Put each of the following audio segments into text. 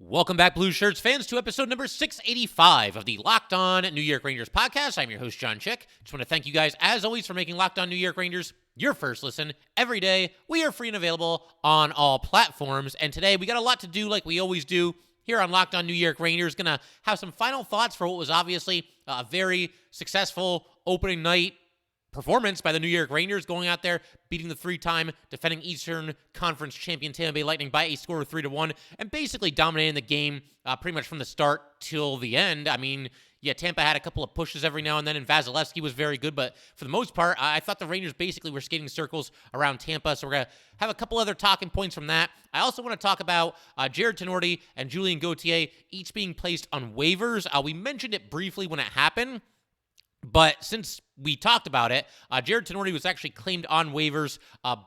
Welcome back, Blue Shirts fans, to episode number 685 of the Locked On New York Rangers podcast. I'm your host, John Chick. Just want to thank you guys, as always, for making Locked On New York Rangers your first listen every day. We are free and available on all platforms. And today, we got a lot to do like we always do here on Locked On New York Rangers. Going to have some final thoughts for what was obviously a very successful opening night performance by the New York Rangers, going out there, beating the three-time defending Eastern Conference champion Tampa Bay Lightning by a score of 3-1, and basically dominating the game pretty much from the start till the end. I mean, yeah, Tampa had a couple of pushes every now and then, and Vasilevsky was very good, but for the most part, I thought the Rangers basically were skating circles around Tampa, so we're going to have a couple other talking points from that. I also want to talk about Jarred Tinordi and Julien Gauthier each being placed on waivers. We mentioned it briefly when it happened, but since we talked about it, Jarred Tinordi was actually claimed on waivers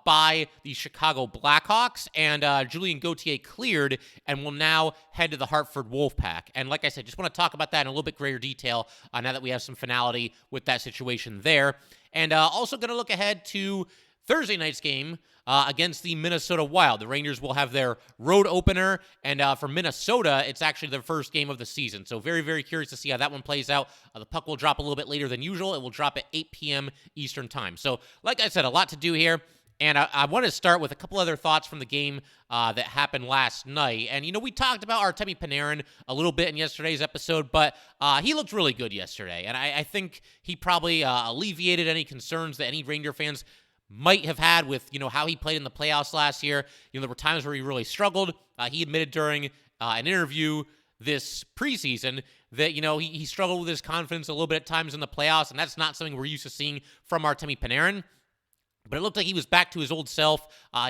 by the Chicago Blackhawks, and Julien Gauthier cleared and will now head to the Hartford Wolf Pack. And like I said, just want to talk about that in a little bit greater detail now that we have some finality with that situation there. And also going to look ahead to Thursday night's game against the Minnesota Wild. The Rangers will have their road opener, and for Minnesota, it's actually their first game of the season. So very, very curious to see how that one plays out. The puck will drop a little bit later than usual. It will drop at 8 p.m. Eastern time. So like I said, a lot to do here. And I want to start with a couple other thoughts from the game that happened last night. And, you know, we talked about Artemi Panarin a little bit in yesterday's episode, but he looked really good yesterday. And I think he probably alleviated any concerns that any Ranger fans might have had with, you know, how he played in the playoffs last year. You know, there were times where he really struggled. He admitted during an interview this preseason that, you know, he struggled with his confidence a little bit at times in the playoffs, and that's not something we're used to seeing from Artemi Panarin. But it looked like he was back to his old self.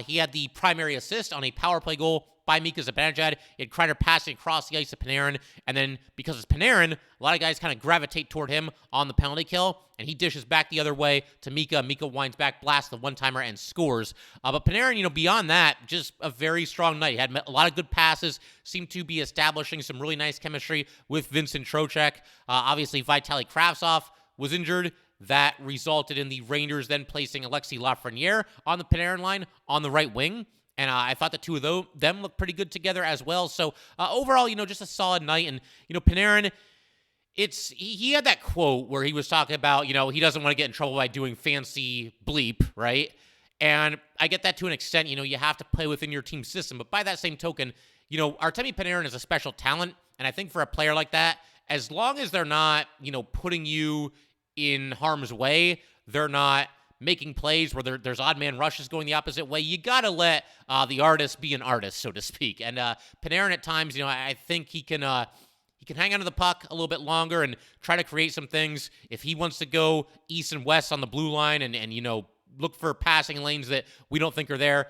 He had the primary assist on a power play goal by Mika. He had Kreider passing across the ice to Panarin, and then because it's Panarin, a lot of guys kind of gravitate toward him on the penalty kill, and he dishes back the other way to Mika. Mika winds back, blasts the one-timer, and scores. But Panarin, you know, beyond that, just a very strong night. He had a lot of good passes, seemed to be establishing some really nice chemistry with Vincent Trocheck. Obviously, Vitaly Kravtsov was injured. That resulted in the Rangers then placing Alexis Lafreniere on the Panarin line on the right wing. And I thought the two of them looked pretty good together as well. So overall, you know, just a solid night. And, you know, Panarin, he had that quote where he was talking about, you know, he doesn't want to get in trouble by doing fancy bleep, right? And I get that to an extent. You know, you have to play within your team system. But by that same token, you know, Artemi Panarin is a special talent. And I think for a player like that, as long as they're not, you know, putting you in harm's way, they're not making plays where there's odd man rushes going the opposite way, you got to let the artist be an artist, so to speak. And Panarin at times, you know, I think he can hang onto the puck a little bit longer and try to create some things. If he wants to go east and west on the blue line and you know, look for passing lanes that we don't think are there,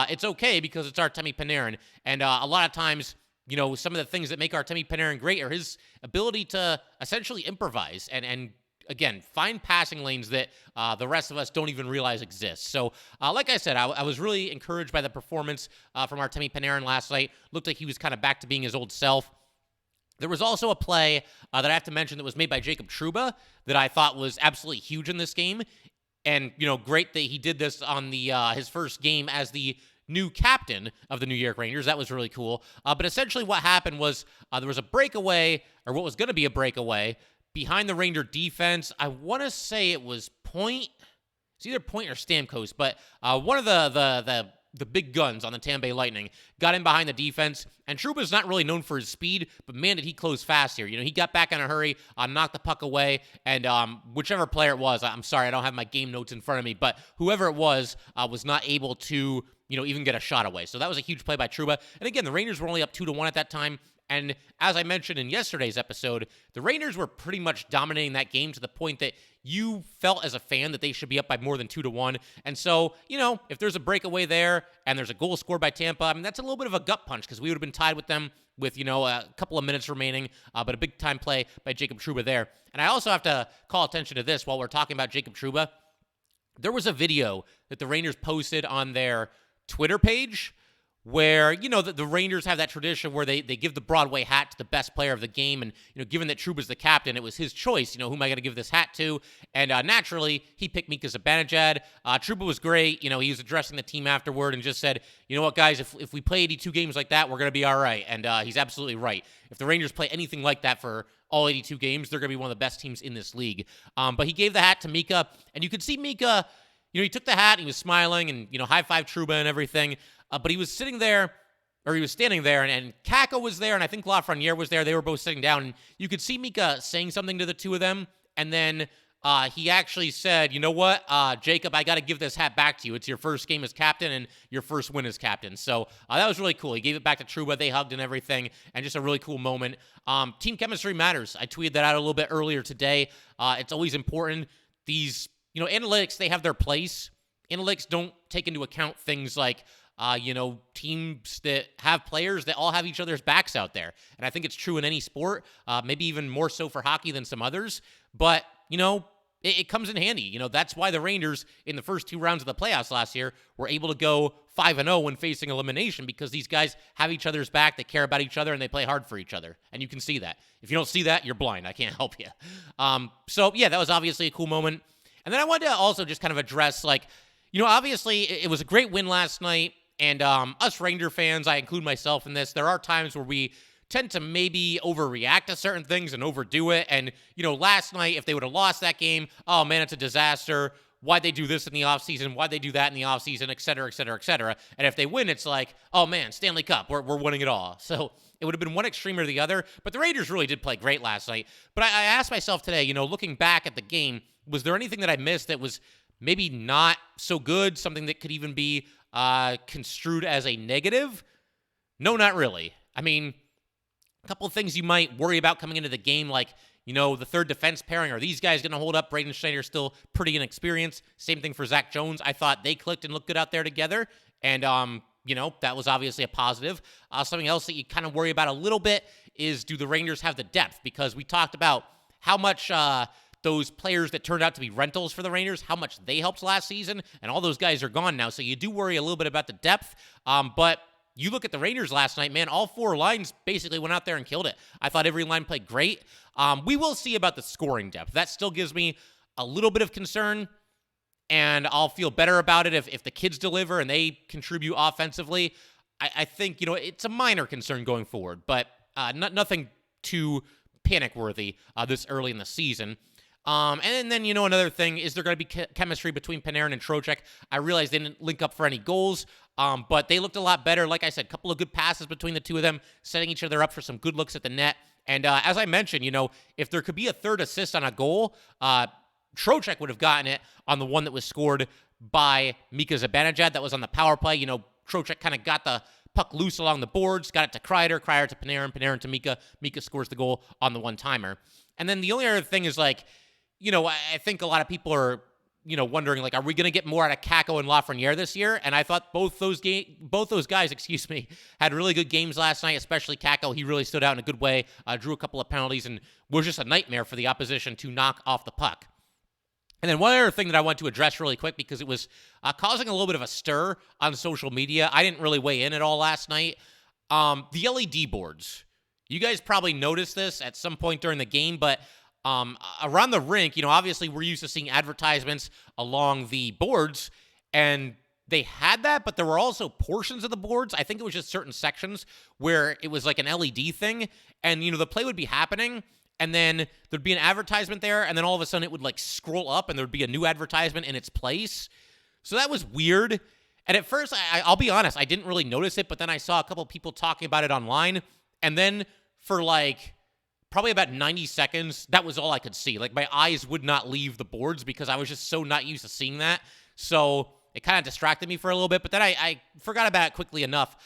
it's okay because it's Artemi Panarin. And a lot of times, you know, some of the things that make Artemi Panarin great are his ability to essentially improvise and again, find passing lanes that the rest of us don't even realize exist. So, like I said, I was really encouraged by the performance from Artemi Panarin last night. Looked like he was kind of back to being his old self. There was also a play that I have to mention that was made by Jacob Trouba that I thought was absolutely huge in this game. And, you know, great that he did this on the his first game as the new captain of the New York Rangers. That was really cool. But essentially what happened was there was a breakaway, or what was going to be a breakaway, behind the Ranger defense. I want to say it was Point. It's either Point or Stamkos, but one of the big guns on the Tampa Bay Lightning got in behind the defense, and Trouba's not really known for his speed, but man, did he close fast here. You know, he got back in a hurry, knocked the puck away, and whichever player it was, I'm sorry, I don't have my game notes in front of me, but whoever it was not able to, you know, even get a shot away. So that was a huge play by Trouba. And again, the Rangers were only up 2-1 at that time. And as I mentioned in yesterday's episode, the Rangers were pretty much dominating that game to the point that you felt as a fan that they should be up by more than 2-1. And so, you know, if there's a breakaway there and there's a goal scored by Tampa, I mean, that's a little bit of a gut punch because we would have been tied with them with, you know, a couple of minutes remaining, but a big time play by Jacob Trouba there. And I also have to call attention to this while we're talking about Jacob Trouba. There was a video that the Rangers posted on their Twitter page where, the Rangers have that tradition where they give the Broadway hat to the best player of the game. And, given that Trouba's the captain, it was his choice, who am I going to give this hat to? And naturally, he picked Mika Zibanejad. Trouba was great. He was addressing the team afterward and just said, you know what, guys, if we play 82 games like that, we're going to be all right. And he's absolutely right. If the Rangers play anything like that for all 82 games, they're going to be one of the best teams in this league. But he gave the hat to Mika, and you could see Mika, he took the hat, and he was smiling and, high-five Trouba and everything. But he was standing there, and Kakko was there, and I think Lafreniere was there. They were both sitting down, and you could see Mika saying something to the two of them, and then he actually said, you know what, Jacob, I got to give this hat back to you. It's your first game as captain and your first win as captain. So that was really cool. He gave it back to Trouba. They hugged and everything, and just a really cool moment. Team chemistry matters. I tweeted that out a little bit earlier today. It's always important. These, analytics, they have their place. Analytics don't take into account things like, teams that have players that all have each other's backs out there. And I think it's true in any sport, maybe even more so for hockey than some others. But, it comes in handy. That's why the Rangers in the first 2 rounds of the playoffs last year were able to go 5-0 when facing elimination, because these guys have each other's back, they care about each other, and they play hard for each other. And you can see that. If you don't see that, you're blind. I can't help you. So, yeah, that was obviously a cool moment. And then I wanted to also just kind of address, obviously it was a great win last night. And us Ranger fans, I include myself in this, there are times where we tend to maybe overreact to certain things and overdo it. And, last night, if they would have lost that game, oh, man, it's a disaster. Why'd they do this in the offseason? Why'd they do that in the offseason, et cetera, et cetera, et cetera. And if they win, it's like, oh, man, Stanley Cup, we're winning it all. So it would have been one extreme or the other. But the Rangers really did play great last night. But I asked myself today, looking back at the game, was there anything that I missed that was maybe not so good, something that could even be construed as a negative? No, not really. I mean, a couple of things you might worry about coming into the game, like, the third defense pairing. Are these guys going to hold up? Braden Schneider's still pretty inexperienced. Same thing for Zach Jones. I thought they clicked and looked good out there together. And, that was obviously a positive. Something else that you kind of worry about a little bit is, do the Rangers have the depth? Because we talked about how much those players that turned out to be rentals for the Rangers, how much they helped last season, and all those guys are gone now. So you do worry a little bit about the depth. But you look at the Rangers last night, man, all 4 lines basically went out there and killed it. I thought every line played great. We will see about the scoring depth. That still gives me a little bit of concern, and I'll feel better about it if the kids deliver and they contribute offensively. I think, it's a minor concern going forward, but nothing too panic-worthy this early in the season. And then, another thing, is there going to be chemistry between Panarin and Trocheck? I realize they didn't link up for any goals, but they looked a lot better. Like I said, a couple of good passes between the two of them, setting each other up for some good looks at the net. And as I mentioned, if there could be a third assist on a goal, Trocheck would have gotten it on the one that was scored by Mika Zibanejad. That was on the power play. Trocheck kind of got the puck loose along the boards, got it to Kreider to Panarin, Panarin to Mika. Mika scores the goal on the one-timer. And then the only other thing is, I think a lot of people are, wondering, are we going to get more out of Kakko and Lafreniere this year? And I thought both those guys, had really good games last night, especially Kakko. He really stood out in a good way, drew a couple of penalties, and was just a nightmare for the opposition to knock off the puck. And then one other thing that I want to address really quick, because it was causing a little bit of a stir on social media. I didn't really weigh in at all last night. The LED boards. You guys probably noticed this at some point during the game, but around the rink, obviously we're used to seeing advertisements along the boards, and they had that, but there were also portions of the boards. I think it was just certain sections where it was like an LED thing, and, the play would be happening, and then there'd be an advertisement there, and then all of a sudden it would, scroll up, and there'd be a new advertisement in its place. So that was weird. And at first, I'll be honest, I didn't really notice it, but then I saw a couple of people talking about it online, and then for, probably about 90 seconds, that was all I could see. My eyes would not leave the boards because I was just so not used to seeing that. So it kind of distracted me for a little bit, but then I forgot about it quickly enough.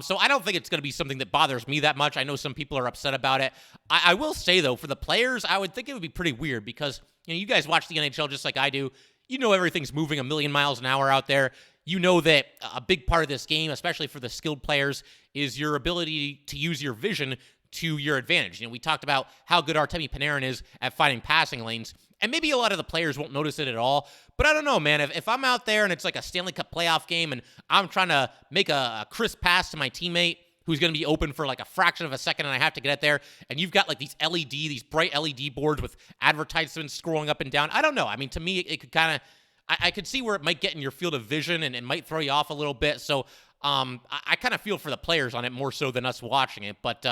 So I don't think it's going to be something that bothers me that much. I know some people are upset about it. I will say, though, for the players, I would think it would be pretty weird because, you guys watch the NHL just like I do. Everything's moving a million miles an hour out there. That a big part of this game, especially for the skilled players, is your ability to use your vision to your advantage. We talked about how good Artemi Panarin is at finding passing lanes, and maybe a lot of the players won't notice it at all. But I don't know, man. If I'm out there and it's like a Stanley Cup playoff game and I'm trying to make a crisp pass to my teammate who's going to be open for like a fraction of a second and I have to get it there, and you've got like these bright LED boards with advertisements scrolling up and down. I don't know. I mean, to me, it could kind of, I could see where it might get in your field of vision and it might throw you off a little bit. So I kind of feel for the players on it more so than us watching it. But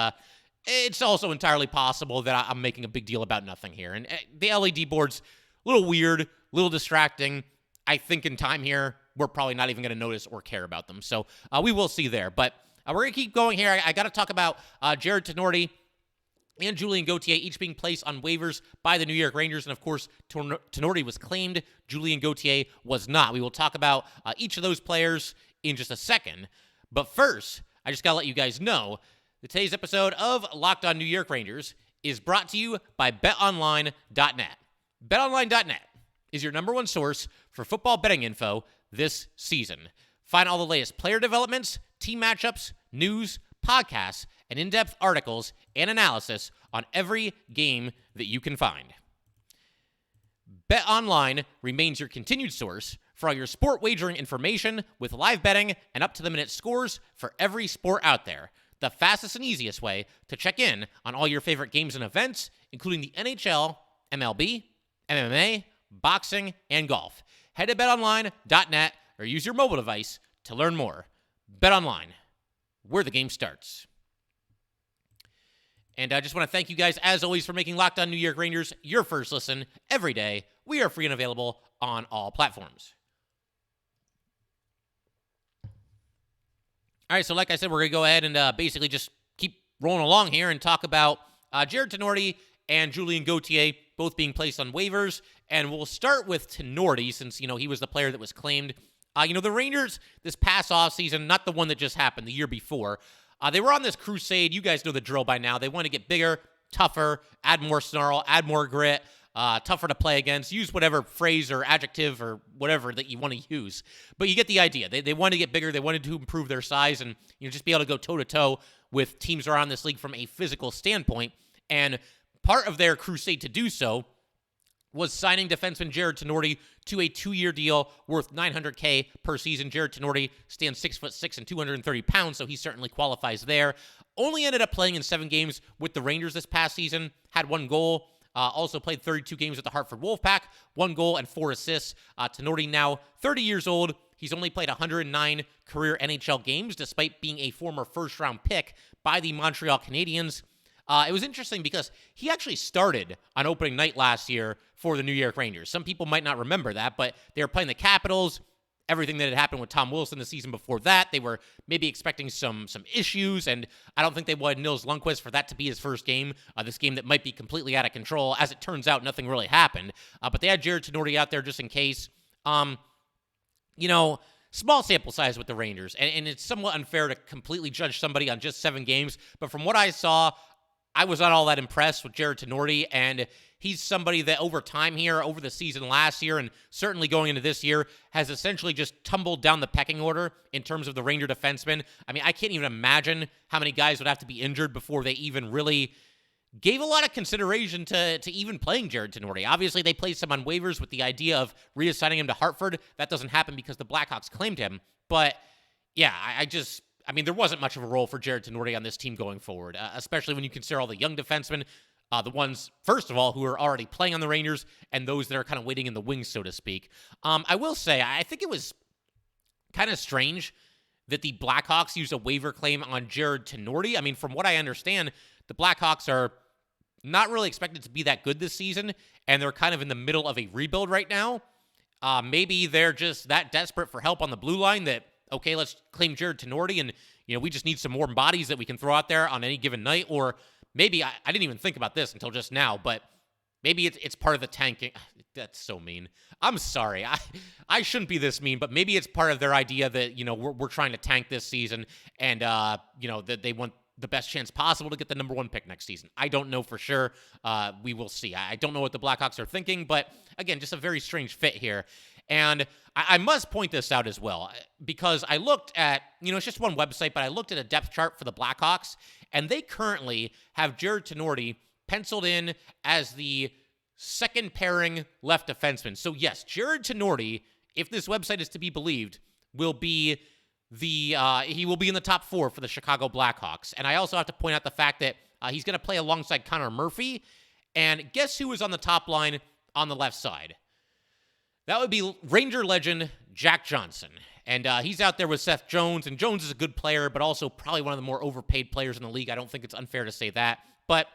it's also entirely possible that I'm making a big deal about nothing here. And the LED board's a little weird, a little distracting. I think in time here, we're probably not even going to notice or care about them. So we will see there. But we're going to keep going here. I got to talk about Jarred Tinordi and Julien Gauthier each being placed on waivers by the New York Rangers. And, of course, Tinordi was claimed. Julien Gauthier was not. We will talk about each of those players in just a second. But first, I just got to let you guys know that today's episode of Locked On New York Rangers is brought to you by BetOnline.net. BetOnline.net is your number one source for football betting info this season. Find all the latest player developments, team matchups, news, podcasts, and in-depth articles and analysis on every game that you can find. BetOnline remains your continued source for all your sport wagering information with live betting and up-to-the-minute scores for every sport out there. The fastest and easiest way to check in on all your favorite games and events, including the NHL, MLB, MMA, boxing, and golf. Head to betonline.net or use your mobile device to learn more. BetOnline, where the game starts. And I just want to thank you guys, as always, for making Locked On New York Rangers your first listen every day. We are free and available on all platforms. All right, so like I said, we're going to go ahead and basically just keep rolling along here and talk about Jarred Tinordi and Julien Gauthier both being placed on waivers. And we'll start with Tinordi since, he was the player that was claimed. The Rangers this past offseason, not the one that just happened, the year before, they were on this crusade. You guys know the drill by now. They want to get bigger, tougher, add more snarl, add more grit, tougher to play against. Use whatever phrase or adjective or whatever that you want to use. But you get the idea. They wanted to get bigger. They wanted to improve their size and just be able to go toe-to-toe with teams around this league from a physical standpoint. And part of their crusade to do so was signing defenseman Jarred Tinordi to a 2-year deal worth $900K per season. Jarred Tinordi stands 6'6" and 230 pounds, so he certainly qualifies there. Only ended up playing in 7 games with the Rangers this past season, had 1 goal, also played 32 games with the Hartford Wolf Pack, 1 goal and 4 assists. Tinordi now 30 years old. He's only played 109 career NHL games, despite being a former first-round pick by the Montreal Canadiens. It was interesting because he actually started on opening night last year for the New York Rangers. Some people might not remember that, but they were playing the Capitals. Everything that had happened with Tom Wilson the season before that, they were maybe expecting some issues, and I don't think they wanted Nils Lundkvist for that to be his first game, this game that might be completely out of control. As it turns out, nothing really happened, but they had Jarred Tinordi out there just in case. Small sample size with the Rangers, and it's somewhat unfair to completely judge somebody on just 7 games, but from what I saw, I was not all that impressed with Jarred Tinordi, and he's somebody that over time here, over the season last year, and certainly going into this year, has essentially just tumbled down the pecking order in terms of the Ranger defensemen. I mean, I can't even imagine how many guys would have to be injured before they even really gave a lot of consideration to even playing Jarred Tinordi. Obviously, they placed him on waivers with the idea of reassigning him to Hartford. That doesn't happen because the Blackhawks claimed him. But, yeah, there wasn't much of a role for Jarred Tinordi on this team going forward, especially when you consider all the young defensemen, the ones, first of all, who are already playing on the Rangers, and those that are kind of waiting in the wings, so to speak. I will say, I think it was kind of strange that the Blackhawks used a waiver claim on Jarred Tinordi. I mean, from what I understand, the Blackhawks are not really expected to be that good this season, and they're kind of in the middle of a rebuild right now. Maybe they're just that desperate for help on the blue line that, okay, let's claim Jarred Tinordi, and we just need some more bodies that we can throw out there on any given night. Or maybe I didn't even think about this until just now, but maybe it's part of the tanking. That's so mean. I'm sorry. I shouldn't be this mean, but maybe it's part of their idea that we're trying to tank this season, and that they want the best chance possible to get the number 1 pick next season. I don't know for sure. We will see. I don't know what the Blackhawks are thinking, but again, just a very strange fit here. And I must point this out as well, because I looked at, it's just one website, but I looked at a depth chart for the Blackhawks, and they currently have Jarred Tinordi penciled in as the second pairing left defenseman. So yes, Jarred Tinordi, if this website is to be believed, will be he will be in the top 4 for the Chicago Blackhawks. And I also have to point out the fact that he's going to play alongside Connor Murphy. And guess who is on the top line on the left side? That would be Ranger legend Jack Johnson. And he's out there with Seth Jones. And Jones is a good player, but also probably one of the more overpaid players in the league. I don't think it's unfair to say that. But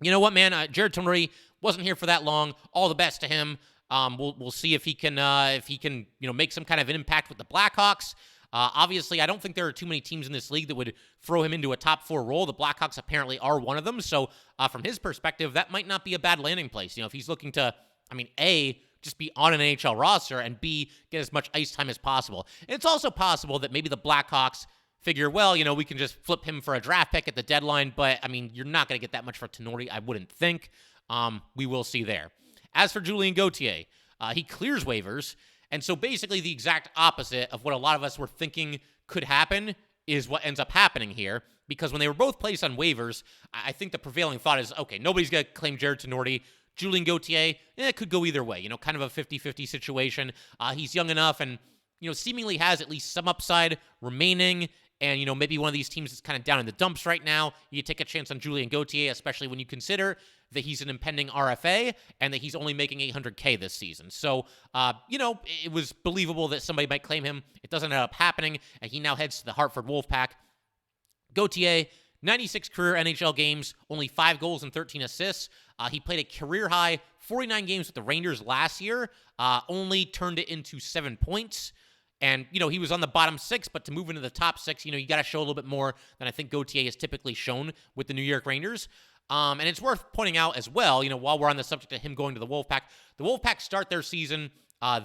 you know what, man? Jarred Tinordi wasn't here for that long. All the best to him. We'll see if he can make some kind of an impact with the Blackhawks. Obviously, I don't think there are too many teams in this league that would throw him into a top 4 role. The Blackhawks apparently are one of them. So from his perspective, that might not be a bad landing place. If he's looking to, A, just be on an NHL roster, and B, get as much ice time as possible. And it's also possible that maybe the Blackhawks figure, well, we can just flip him for a draft pick at the deadline. But, you're not going to get that much for Tinordi, I wouldn't think. We will see there. As for Julien Gauthier, he clears waivers. And so basically the exact opposite of what a lot of us were thinking could happen is what ends up happening here. Because when they were both placed on waivers, I think the prevailing thought is, okay, nobody's going to claim Jarred Tinordi. Julien Gauthier, it could go either way. Kind of a 50-50 situation. He's young enough and, seemingly has at least some upside remaining. And, maybe one of these teams is kind of down in the dumps right now. You take a chance on Julien Gauthier, especially when you consider that he's an impending RFA and that he's only making $800K this season. So, it was believable that somebody might claim him. It doesn't end up happening, and he now heads to the Hartford Wolf Pack. Gauthier, 96 career NHL games, only 5 goals and 13 assists. He played a career-high 49 games with the Rangers last year, only turned it into 7 points. And, he was on the bottom 6, but to move into the top 6, you got to show a little bit more than I think Gauthier has typically shown with the New York Rangers. And it's worth pointing out as well, while we're on the subject of him going to the Wolfpack start their season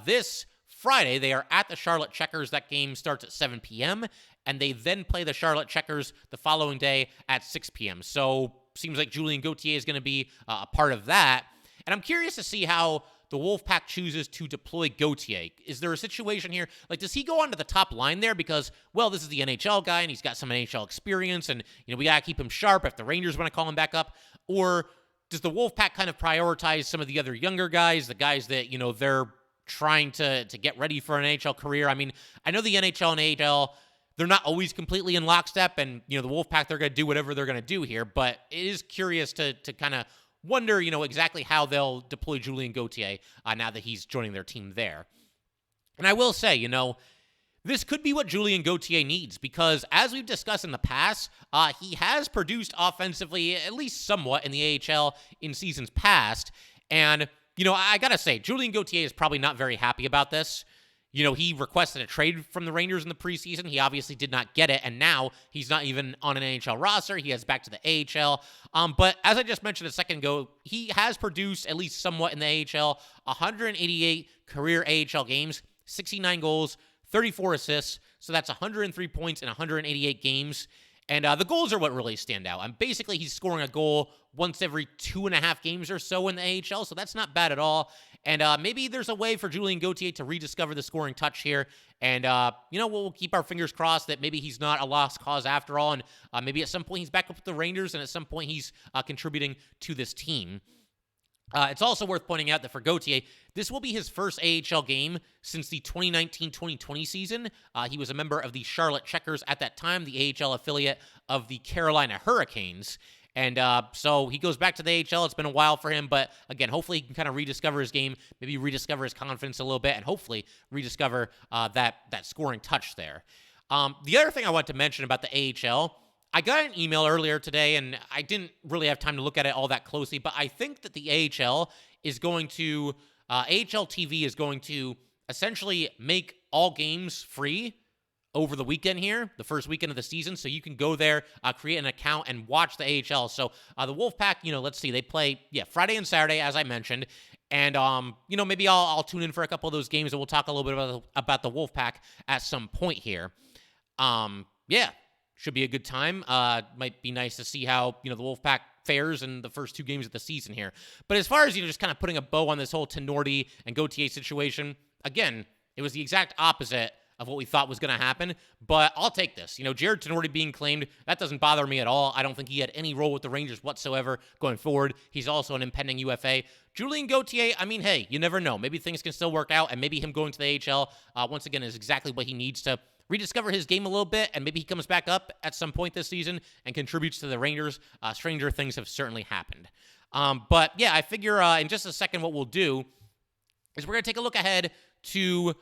this Friday. They are at the Charlotte Checkers. That game starts at 7 p.m., and they then play the Charlotte Checkers the following day at 6 p.m. So seems like Julien Gauthier is going to be a part of that. And I'm curious to see how the Wolfpack chooses to deploy Gauthier. Is there a situation here? Does he go onto the top line there because, well, this is the NHL guy and he's got some NHL experience and, we got to keep him sharp if the Rangers want to call him back up? Or does the Wolfpack kind of prioritize some of the other younger guys, the guys that, they're trying to get ready for an NHL career? I know the NHL and AHL, they're not always completely in lockstep, and, the Wolfpack, they're going to do whatever they're going to do here, but it is curious to kind of wonder, exactly how they'll deploy Julien Gauthier now that he's joining their team there. And I will say, this could be what Julien Gauthier needs because, as we've discussed in the past, he has produced offensively, at least somewhat, in the AHL in seasons past. And, I got to say, Julien Gauthier is probably not very happy about this. He requested a trade from the Rangers in the preseason. He obviously did not get it, and now he's not even on an NHL roster. He heads back to the AHL. But as I just mentioned a second ago, he has produced at least somewhat in the AHL, 188 career AHL games, 69 goals, 34 assists. So that's 103 points in 188 games. And the goals are what really stand out. And basically, he's scoring a goal once every 2.5 games or so in the AHL, so that's not bad at all. And maybe there's a way for Julien Gauthier to rediscover the scoring touch here. And, we'll keep our fingers crossed that maybe he's not a lost cause after all. And maybe at some point he's back up with the Rangers, and at some point he's contributing to this team. It's also worth pointing out that for Gauthier, this will be his first AHL game since the 2019-2020 season. He was a member of the Charlotte Checkers at that time, the AHL affiliate of the Carolina Hurricanes. And so he goes back to the AHL. It's been a while for him, but again, hopefully he can kind of rediscover his game, maybe rediscover his confidence a little bit, and hopefully rediscover that scoring touch there. The other thing I want to mention about the AHL, I got an email earlier today, and I didn't really have time to look at it all that closely, but I think that the AHL is going to, AHL TV is going to essentially make all games free over the weekend here, the first weekend of the season, so you can go there, create an account, and watch the AHL. So the Wolfpack, let's see, they play, Friday and Saturday, as I mentioned, and, maybe I'll tune in for a couple of those games, and we'll talk a little bit about the Wolfpack at some point here. should be a good time. Might be nice to see how, the Wolf Pack fares in the first 2 games of the season here. But as far as, just kind of putting a bow on this whole Tinordi and Gauthier situation, again, it was the exact opposite of what we thought was going to happen, but I'll take this. Jarred Tinordi being claimed, that doesn't bother me at all. I don't think he had any role with the Rangers whatsoever going forward. He's also an impending UFA. Julien Gauthier, hey, you never know. Maybe things can still work out, and maybe him going to the AHL, once again, is exactly what he needs to rediscover his game a little bit, and maybe he comes back up at some point this season and contributes to the Rangers. Stranger things have certainly happened. But yeah, I figure in just a second what we'll do is we're going to take a look ahead to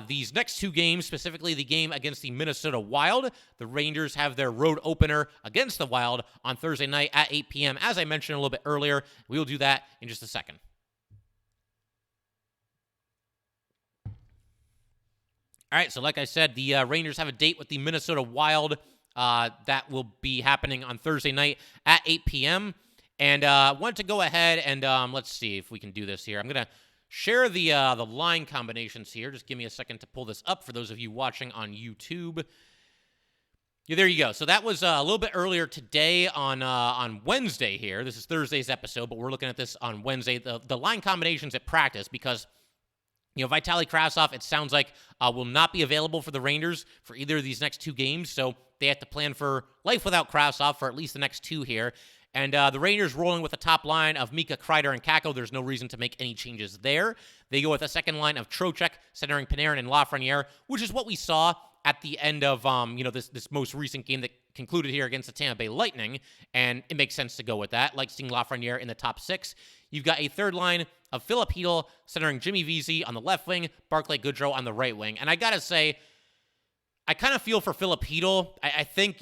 these next 2 games, specifically the game against the Minnesota Wild. The Rangers have their road opener against the Wild on Thursday night at 8 p.m. As I mentioned a little bit earlier, we will do that in just a second. All right, so like I said, the Rangers have a date with the Minnesota Wild that will be happening on Thursday night at 8 p.m. And I wanted to go ahead and let's see if we can do this here. I'm going to share the line combinations here. Just give me a second to pull this up for those of you watching on YouTube. Yeah, there you go. So that was a little bit earlier today on Wednesday here. This is Thursday's episode, but we're looking at this on Wednesday. The line combinations at practice, because Vitaly Kravtsov, it sounds like, will not be available for the Rangers for either of these next 2 games, so they have to plan for life without Kravtsov for at least the next 2 here. And the Rangers rolling with a top line of Mika, Kreider, and Kakko. There's no reason to make any changes there. They go with a second line of Trocheck, centering Panarin and Lafreniere, which is what we saw at the end of this most recent game that concluded here against the Tampa Bay Lightning, and it makes sense to go with that. Like seeing Lafreniere in the top 6. You've got a third line of Philip Hedl centering Jimmy Vesey on the left wing, Barclay Goodrow on the right wing. And I got to say, I kind of feel for Philip Hedl. I think,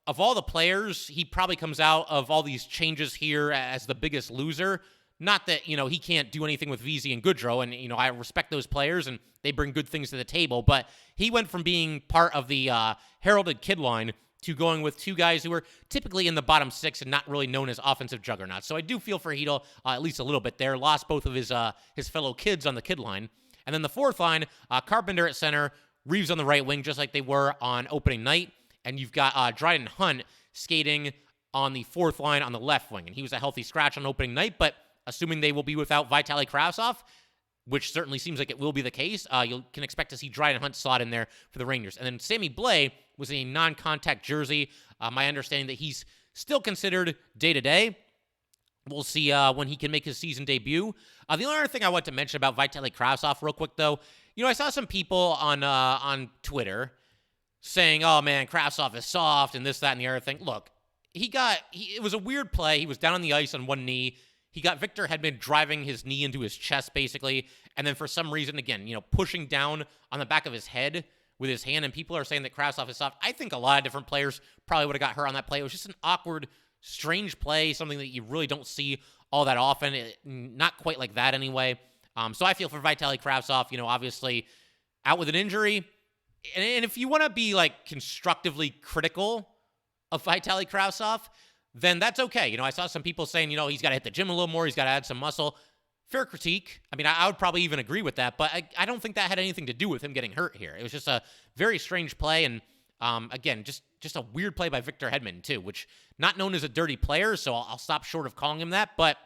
of all the players, he probably comes out of all these changes here as the biggest loser. Not that, he can't do anything with Vesey and Goodrow, and, I respect those players, and they bring good things to the table, but he went from being part of the heralded kid line to going with 2 guys who were typically in the bottom 6 and not really known as offensive juggernauts. So I do feel for Hedl at least a little bit there. Lost both of his fellow kids on the kid line. And then the fourth line, Carpenter at center, Reeves on the right wing, just like they were on opening night. And you've got Dryden Hunt skating on the fourth line on the left wing. And he was a healthy scratch on opening night, but assuming they will be without Vitaly Kravtsov, which certainly seems like it will be the case, you can expect to see Dryden Hunt slot in there for the Rangers. And then Sammy Blais was a non-contact jersey. My understanding that he's still considered day-to-day. We'll see when he can make his season debut. The only other thing I want to mention about Vitaly Kravtsov real quick, though, I saw some people on Twitter saying, oh, man, Kravtsov is soft and this, that, and the other thing. Look, it was a weird play. He was down on the ice on one knee. He got Victor Hedman driving his knee into his chest, basically, and then for some reason, again, pushing down on the back of his head with his hand, and people are saying that Kravtsov is soft. I think a lot of different players probably would have got hurt on that play. It was just an awkward, strange play, something that you really don't see all that often, not quite like that anyway. So I feel for Vitaly Kravtsov, obviously out with an injury, and if you want to be, constructively critical of Vitaly Kravtsov, then that's okay. I saw some people saying, he's got to hit the gym a little more, he's got to add some muscle. Fair critique. I would probably even agree with that, but I don't think that had anything to do with him getting hurt here. It was just a very strange play, and again, just a weird play by Victor Hedman, too, which not known as a dirty player, so I'll stop short of calling him that, but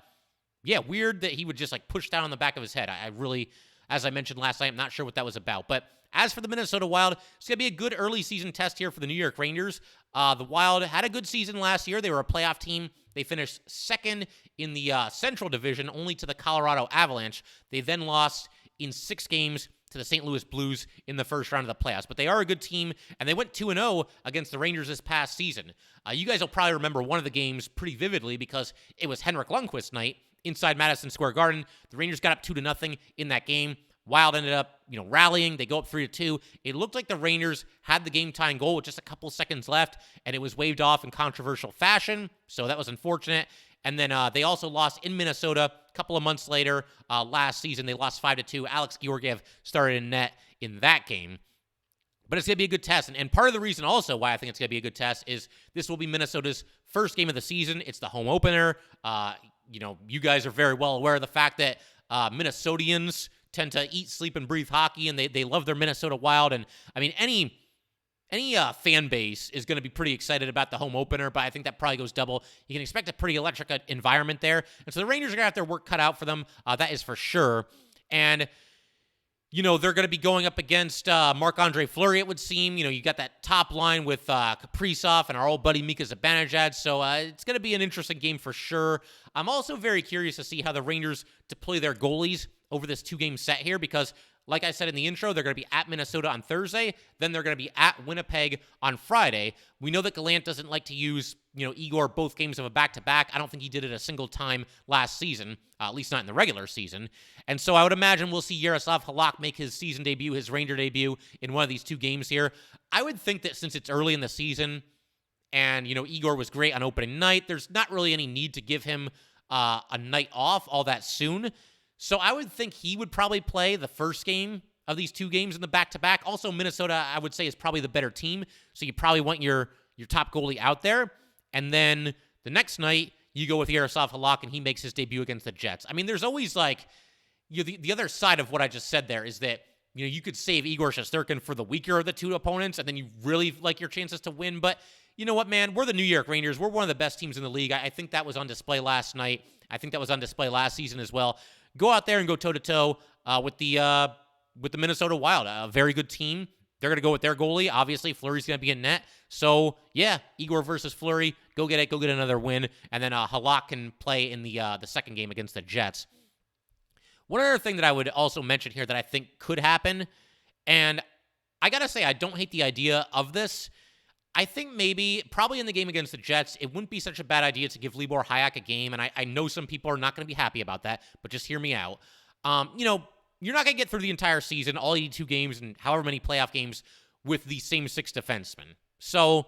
yeah, weird that he would just, push down on the back of his head. I really, as I mentioned last night, I'm not sure what that was about, but as for the Minnesota Wild, it's going to be a good early season test here for the New York Rangers. The Wild had a good season last year. They were a playoff team. They finished second in the Central Division, only to the Colorado Avalanche. They then lost in 6 games to the St. Louis Blues in the first round of the playoffs. But they are a good team, and they went 2-0 against the Rangers this past season. You guys will probably remember one of the games pretty vividly because it was Henrik Lundqvist night inside Madison Square Garden. The Rangers got up 2-0 in that game. Wild ended up, rallying. They go up 3-2. It looked like the Rangers had the game-tying goal with just a couple seconds left, and it was waved off in controversial fashion, so that was unfortunate. And then they also lost in Minnesota a couple of months later. Last season, they lost 5-2. Alex Georgiev started in net in that game. But it's going to be a good test. And part of the reason also why I think it's going to be a good test is this will be Minnesota's first game of the season. It's the home opener. You guys are very well aware of the fact that Minnesotians tend to eat, sleep, and breathe hockey, and they love their Minnesota Wild. And, any any fan base is going to be pretty excited about the home opener, but I think that probably goes double. You can expect a pretty electric environment there. And so the Rangers are going to have their work cut out for them. That is for sure. And, they're going to be going up against Marc-Andre Fleury, it would seem. You got that top line with Kaprizov and our old buddy Mika Zibanejad. So it's going to be an interesting game for sure. I'm also very curious to see how the Rangers deploy their goalies over this 2-game set here because, like I said in the intro, they're going to be at Minnesota on Thursday. Then they're going to be at Winnipeg on Friday. We know that Gallant doesn't like to use, Igor both games of a back-to-back. I don't think he did it a single time last season, at least not in the regular season. And so I would imagine we'll see Jaroslav Halak make his season debut, his Ranger debut in one of these 2 games here. I would think that since it's early in the season and, Igor was great on opening night, there's not really any need to give him a night off all that soon. So I would think he would probably play the first game of these 2 games in the back-to-back. Also, Minnesota, I would say, is probably the better team. So you probably want your top goalie out there. And then the next night, you go with Jaroslav Halak, and he makes his debut against the Jets. I mean, there's always, the other side of what I just said there is that, you could save Igor Shesterkin for the weaker of the 2 opponents, and then you really like your chances to win. But you know what, man? We're the New York Rangers. We're one of the best teams in the league. I think that was on display last night. I think that was on display last season as well. Go out there and go toe-to-toe with the Minnesota Wild, a very good team. They're going to go with their goalie. Obviously, Fleury's going to be in net. So, yeah, Igor versus Fleury. Go get it. Go get another win. And then Halak can play in the second game against the Jets. One other thing that I would also mention here that I think could happen, and I got to say I don't hate the idea of this. I think probably in the game against the Jets, it wouldn't be such a bad idea to give Libor Hajek a game, and I know some people are not going to be happy about that, but just hear me out. You're not going to get through the entire season, all 82 games and however many playoff games with the same 6 defensemen. So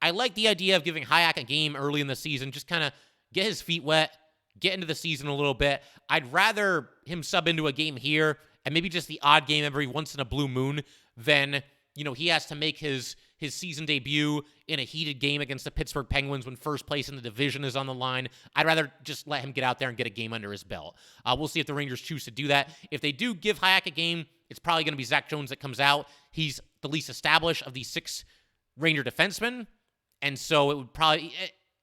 I like the idea of giving Hajek a game early in the season, just kind of get his feet wet, get into the season a little bit. I'd rather him sub into a game here and maybe just the odd game every once in a blue moon than, he has to make his season debut in a heated game against the Pittsburgh Penguins when first place in the division is on the line. I'd rather just let him get out there and get a game under his belt. We'll see if the Rangers choose to do that. If they do give Hajek a game, it's probably going to be Zach Jones that comes out. He's the least established of these 6 Ranger defensemen, and so it would probably...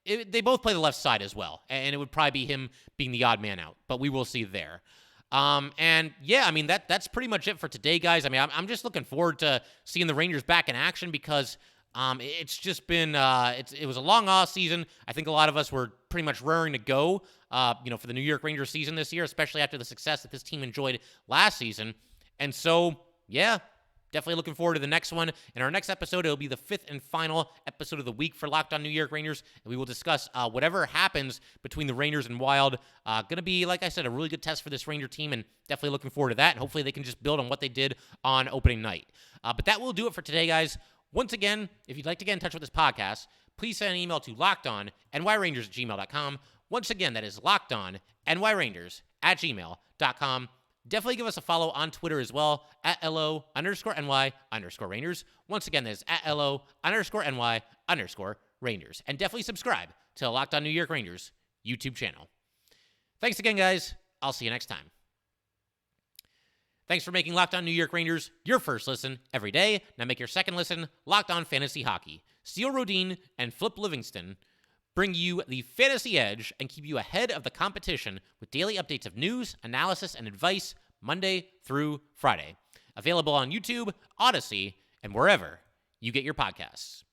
they both play the left side as well, and it would probably be him being the odd man out, but we will see there. And yeah, I mean, that's pretty much it for today, guys. I mean, I'm just looking forward to seeing the Rangers back in action because it's just been, it was a long off season. I think a lot of us were pretty much raring to go, for the New York Rangers season this year, especially after the success that this team enjoyed last season. And so, yeah, definitely looking forward to the next one. In our next episode, it'll be the 5th and final episode of the week for Locked On New York Rangers, and we will discuss whatever happens between the Rangers and Wild. Going to be, like I said, a really good test for this Ranger team, and definitely looking forward to that, and hopefully they can just build on what they did on opening night. But that will do it for today, guys. Once again, if you'd like to get in touch with this podcast, please send an email to lockedonnyrangers@gmail.com. Once again, that is lockedonnyrangers@gmail.com. Definitely give us a follow on Twitter as well, @LO_NY_Rangers. Once again, that is @LO_NY_Rangers. And definitely subscribe to the Locked On New York Rangers YouTube channel. Thanks again, guys. I'll see you next time. Thanks for making Locked On New York Rangers your first listen every day. Now make your second listen Locked On Fantasy Hockey. Steele Rodin and Flip Livingston bring you the fantasy edge and keep you ahead of the competition with daily updates of news, analysis, and advice Monday through Friday. Available on YouTube, Odyssey, and wherever you get your podcasts.